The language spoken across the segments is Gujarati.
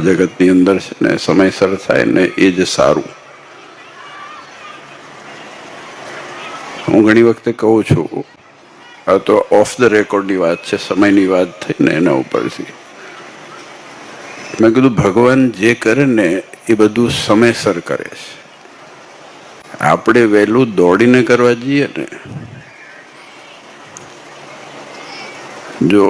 જગતની અંદર છે ને સમયસર થાય ને એ જ સારું. હું ઘણી વખતે કહું છું, આ તો ઓફ ધ રેકોર્ડની વાત છે, સમયની વાત થઈ ને એના ઉપરથી મેં કીધું ભગવાન જે કરે ને એ બધું સમયસર કરે છે. આપણે વહેલું દોડીને કરવા જઈએ ને, જો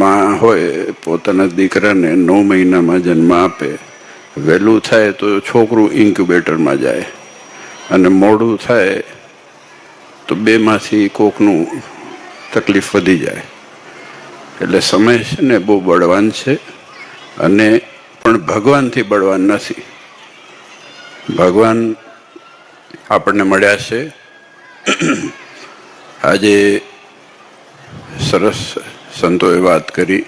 માં હોય પોતાના દીકરાને 9 મહિનામાં જન્મ આપે, વહેલું થાય તો છોકરું ઇન્ક્યુબેટરમાં જાય અને મોડું થાય તો 2માંથી કોકનું તકલીફ વધી જાય. એટલે સમય છે ને બહુ બળવાન છે, અને પણ ભગવાનથી બળવાન નથી. ભગવાન આપણને મળ્યા છે. આજે સરસ સંતોએ વાત કરી.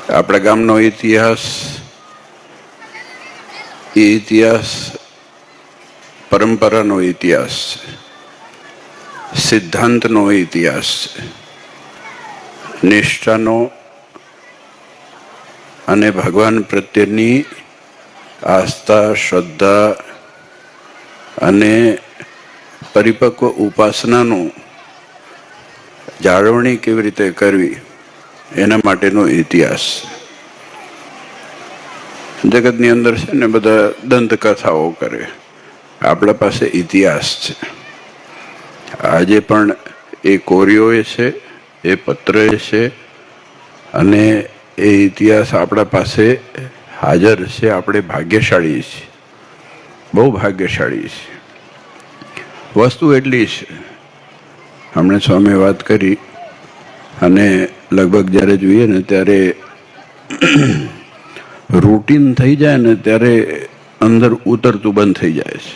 આપણા ગામનો ઇતિહાસ, એ ઇતિહાસ પરંપરાનો ઇતિહાસ છે, સિદ્ધાંતનો ઇતિહાસ છે, નિષ્ઠાનો અને ભગવાન પ્રત્યેની આસ્થા, શ્રદ્ધા અને પરિપક્વ ઉપાસનાનું જાળવણી કેવી રીતે કરવી એના માટેનો ઇતિહાસ. જગતની અંદર છે ને બધા દંતકથાઓ કરે, આપણા પાસે ઇતિહાસ છે. આજે પણ એ કોરીઓએ છે, એ પત્રએ છે, અને એ ઇતિહાસ આપણા પાસે હાજર છે. આપણે ભાગ્યશાળી છીએ, બહુ ભાગ્યશાળી છીએ. વસ્તુ એટલી છે, હમણાં સ્વામીએ વાત કરી, અને લગભગ જ્યારે જોઈએ ને ત્યારે રૂટીન થઈ જાય ને ત્યારે અંદર ઉતરતું બંધ થઈ જાય છે.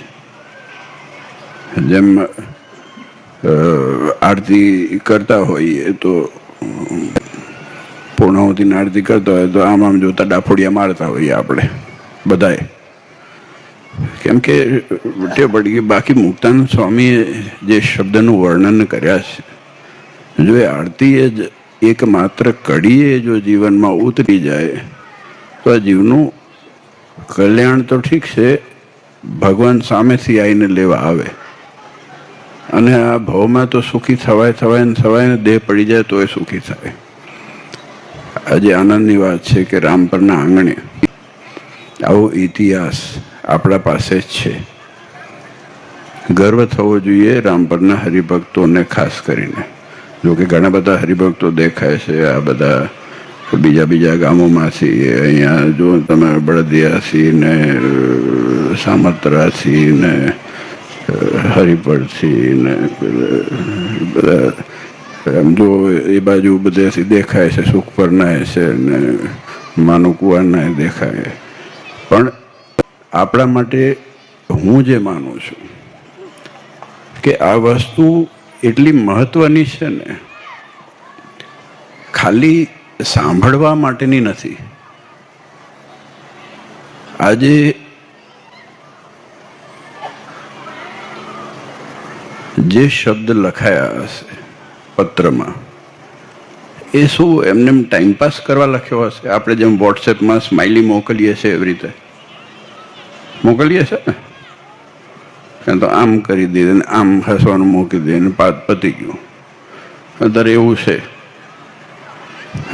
જેમ આરતી કરતા હોઈએ તો પૂર્ણાહુતિની આરતી કરતા હોય તો આમ જોતા ડાફોડિયા મારતા હોઈએ આપણે બધાએ, કેમ કે ટેવ પડી ગઈ. બાકી મુક્તાનંદ સ્વામીએ જે શબ્દનું વર્ણન કર્યા છે, જો એ આરતી જ એક માત્ર કડીએ જો જીવનમાં ઉતરી જાય તો આ જીવનું કલ્યાણ તો ઠીક છે, ભગવાન સામેથી આવીને લેવા આવે, અને આ ભાવમાં તો સુખી થવાય ને દેહ પડી જાય તો એ સુખી થાય. આજે આનંદની વાત છે કે રામપરના આંગણે આવો ઇતિહાસ આપણા પાસે જ છે. ગર્વ થવો જોઈએ રામપરના હરિભક્તોને ખાસ કરીને. જો કે ઘણા બધા હરિભક્તો દેખાય છે આ બધા બીજા ગામોમાંથી. અહીંયા જો તમે બળદિયાથી ને સામત્રાથી ને હરિપરથી ને બધા એમ જો એ બાજુ બધેથી દેખાય છે. સુખપરના છે ને માનુકુવાના દેખાય. પણ આપણા માટે હું જે માનું છું કે આ વસ્તુ એટલી મહત્વની છે ને, ખાલી સાંભળવા માટેની નથી. આજે જે શબ્દ લખાયા હશે પત્રમાં, એ શું એમને ટાઈમપાસ કરવા લખ્યો હશે? આપણે જેમ વોટ્સએપમાં સ્માઇલી મોકલીએ છીએ એવી રીતે મોકલીએ છે ને, તો આમ કરી દે ને આમ હસવાનું મૂકી દે ને પતી ગયું. અત્યારે એવું છે,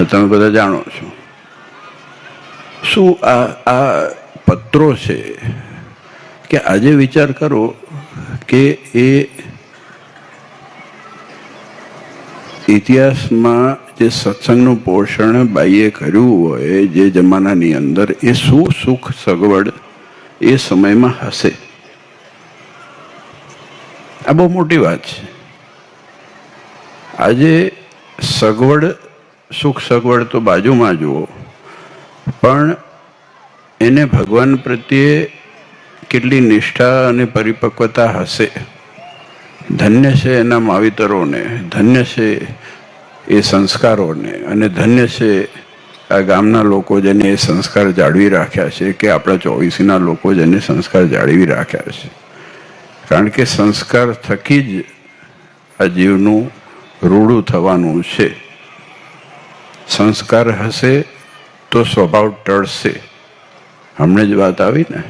તમે બધા જાણો છો. શું આ પત્રો છે કે આજે વિચાર કરો કે એ ઇતિહાસમાં જે સત્સંગનું પોષણ બાઈએ કર્યું હોય જે જમાનાની અંદર, એ શું સુખ સગવડ એ સમયમાં હશે. આ બહુ મોટી વાત છે. આજે સગવડ, સુખ સગવડ તો બાજુમાં જુઓ, પણ એને ભગવાન પ્રત્યે કેટલી નિષ્ઠા અને પરિપક્વતા હશે. ધન્ય છે એના માવિતરોને, ધન્ય છે એ સંસ્કારોને, અને ધન્ય છે આ ગામના લોકો જેને એ સંસ્કાર જાળવી રાખ્યા છે, કે આપણા 24ના લોકો જેને સંસ્કાર જાળવી રાખ્યા છે. કારણ કે સંસ્કાર થકી જ આ જીવનું રૂડું થવાનું છે. સંસ્કાર હશે તો સ્વભાવ ટળશે. હમણાં જ વાત આવી ને